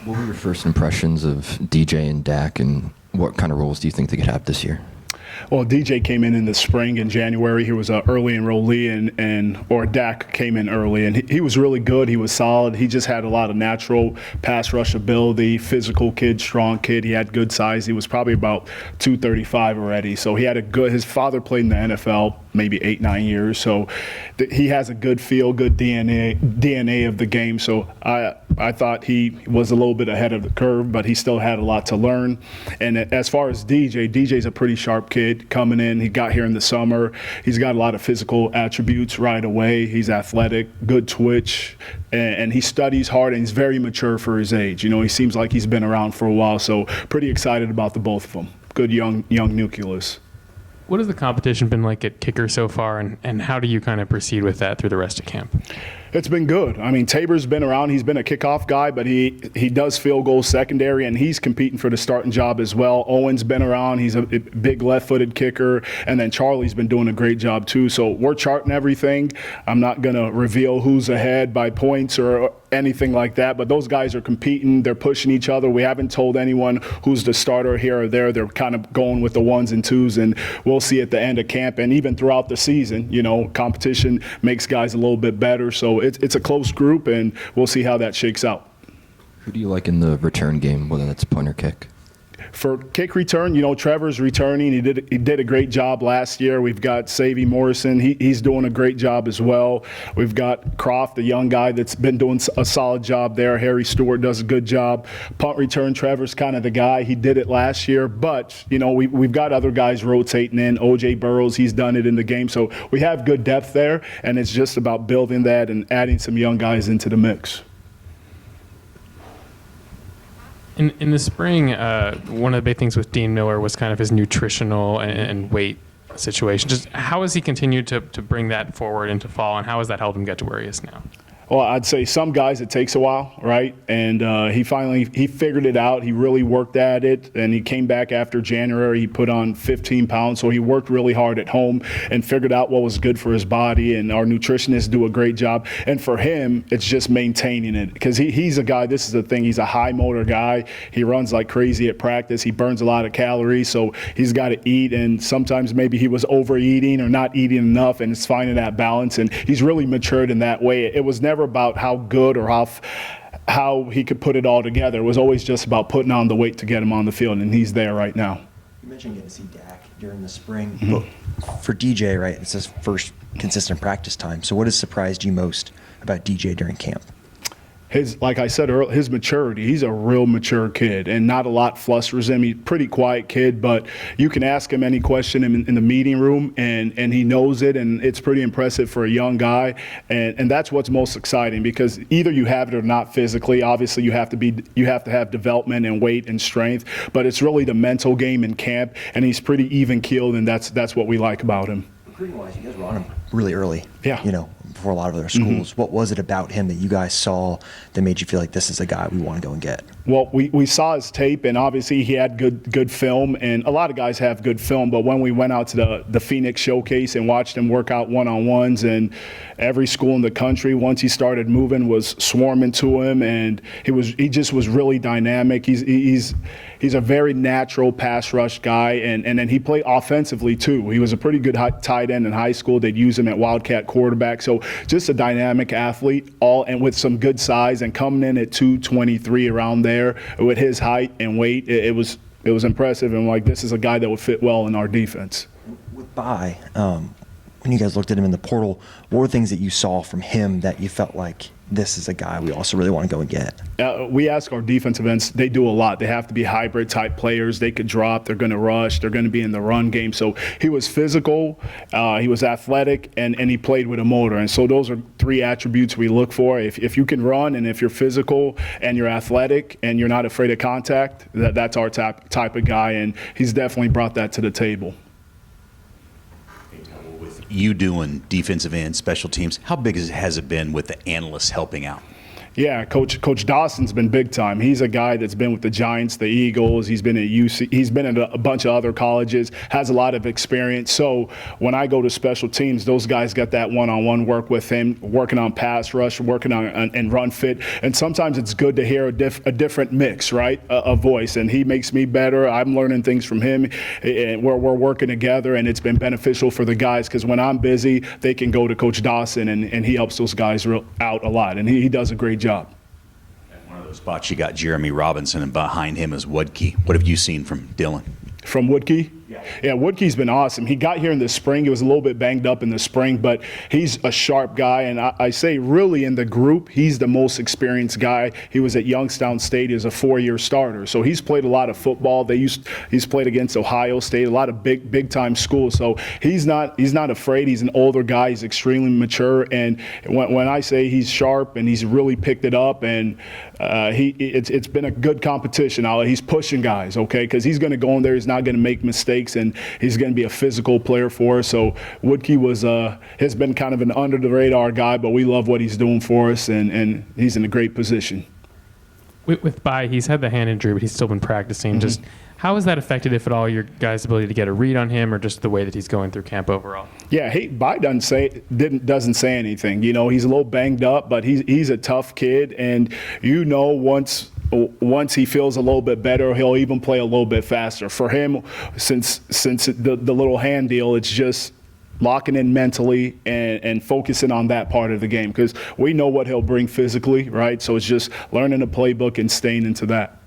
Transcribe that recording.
What were your first impressions of DJ and Dak, and what kind of roles do you think they could have this year? Well, DJ came in the spring in January. He was an early enrollee, or Dak came in early, and he was really good. He was solid. He just had a lot of natural pass rush ability, physical kid, strong kid. He had good size. He was probably about 235 already. So he had his father played in the NFL maybe 8-9 years. So he has a good feel, good DNA of the game. So I thought he was a little bit ahead of the curve, but he still had a lot to learn. And as far as DJ's a pretty sharp kid coming in. He got here in the summer. He's got a lot of physical attributes right away. He's athletic, good twitch, and he studies hard, and he's very mature for his age. You know, he seems like he's been around for a while, so pretty excited about the both of them. Good young nucleus. What has the competition been like at kicker so far, and how do you kind of proceed with that through the rest of camp? It's been good. I mean, Tabor's been around. He's been a kickoff guy, but he does field goal secondary, and he's competing for the starting job as well. Owen's been around. He's a big left-footed kicker, and then Charlie's been doing a great job too. So we're charting everything. I'm not going to reveal who's ahead by points or anything like that, but those guys are competing. They're pushing each other. We haven't told anyone who's the starter here or there. They're kind of going with the ones and twos, and we'll see at the end of camp and even throughout the season. You know, competition makes guys a little bit better. So it's a close group, and we'll see how that shakes out. Who do you like in the return game, whether that's punt or kick? For kick return, you know, Trevor's returning. He did a great job last year. We've got Savy Morrison. He's doing a great job as well. We've got Croft, the young guy that's been doing a solid job there. Harry Stewart does a good job. Punt return, Trevor's kind of the guy. He did it last year, but, you know, we've got other guys rotating in. O.J. Burrows, he's done it in the game. So we have good depth there, and it's just about building that and adding some young guys into the mix. In the spring, one of the big things with Dean Miller was kind of his nutritional and weight situation. Just how has he continued to bring that forward into fall, and how has that helped him get to where he is now? Well, I'd say some guys it takes a while, right? And he figured it out. He really worked at it, and he came back after January. He put on 15 pounds, so he worked really hard at home and figured out what was good for his body, and our nutritionists do a great job. And for him, it's just maintaining it, because he's a guy, this is the thing, he's a high motor guy. He runs like crazy at practice. He burns a lot of calories, so he's got to eat, and sometimes maybe he was overeating or not eating enough, and it's finding that balance, and he's really matured in that way. It was never about how good or how he could put it all together. It was always just about putting on the weight to get him on the field, and he's there right now. You mentioned getting to see Dak during the spring, but for DJ, right, it's his first consistent practice time. So what has surprised you most about DJ during camp? Like I said earlier, his maturity. He's a real mature kid, and not a lot flusters him. He's a pretty quiet kid, but you can ask him any question in the meeting room, and he knows it, and it's pretty impressive for a young guy. And that's what's most exciting, because either you have it or not physically. Obviously, you have to have development and weight and strength, but it's really the mental game in camp, and he's pretty even keeled, and that's what we like about him. Recruiting-wise, you guys were on him really early. Yeah. You know, before a lot of other schools. What was it about him that you guys saw that made you feel like this is a guy we want to go and get? Well, we saw his tape, and obviously he had good film, and a lot of guys have good film, but when we went out to the Phoenix Showcase and watched him work out one-on-ones, and every school in the country, once he started moving, was swarming to him, and he just was really dynamic. He's a very natural pass rush guy, and then he played offensively too. He was a pretty good tight end in high school. They'd use him at Wildcat quarterback, so just a dynamic athlete, and with some good size, and coming in at 223 around there with his height and weight, it was impressive, and like, this is a guy that would fit well in our defense. With Bai, when you guys looked at him in the portal, what were things that you saw from him that you felt like this is a guy we also really want to go and get? We ask our defensive ends, they do a lot. They have to be hybrid type players. They could drop, they're going to rush, they're going to be in the run game. So he was physical, he was athletic, and he played with a motor. And so those are three attributes we look for. If you can run, and if you're physical and you're athletic and you're not afraid of contact, that's our type of guy, and he's definitely brought that to the table. You doing defensive end, special teams, how big has it been with the analysts helping out? Yeah, Coach Dawson's been big time. He's a guy that's been with the Giants, the Eagles. He's been at UC. He's been at a bunch of other colleges. Has a lot of experience. So when I go to special teams, those guys got that one-on-one work with him, working on pass rush, working on and run fit. And sometimes it's good to hear a different mix, right? A voice, and he makes me better. I'm learning things from him, and we're working together, and it's been beneficial for the guys because when I'm busy, they can go to Coach Dawson, and he helps those guys out a lot, and he does a great job. One of those spots you got Jeremy Robinson, and behind him is Woodkey. What have you seen from Dylan? From Woodkey? Yeah, Woodkey's been awesome. He got here in the spring. He was a little bit banged up in the spring, but he's a sharp guy. And I say really in the group, he's the most experienced guy. He was at Youngstown State as a 4-year starter. So he's played a lot of football. He's played against Ohio State, a lot of big time schools. So he's not afraid. He's an older guy. He's extremely mature. And when I say he's sharp and he's really picked it up, and it's been a good competition. He's pushing guys, okay, because he's going to go in there. He's not going to make mistakes, and he's going to be a physical player for us. So Woodkey has been kind of an under the radar guy, but we love what he's doing for us, and he's in a great position. With Bai, he's had the hand injury, but he's still been practicing. Just how has that affected, if at all, your guys' ability to get a read on him, or just the way that he's going through camp overall? Yeah, Bai doesn't say anything. You know, he's a little banged up, but he's a tough kid, and you know once he feels a little bit better, he'll even play a little bit faster. For him, since the little hand deal, it's just locking in mentally and focusing on that part of the game because we know what he'll bring physically, right? So it's just learning the playbook and staying into that.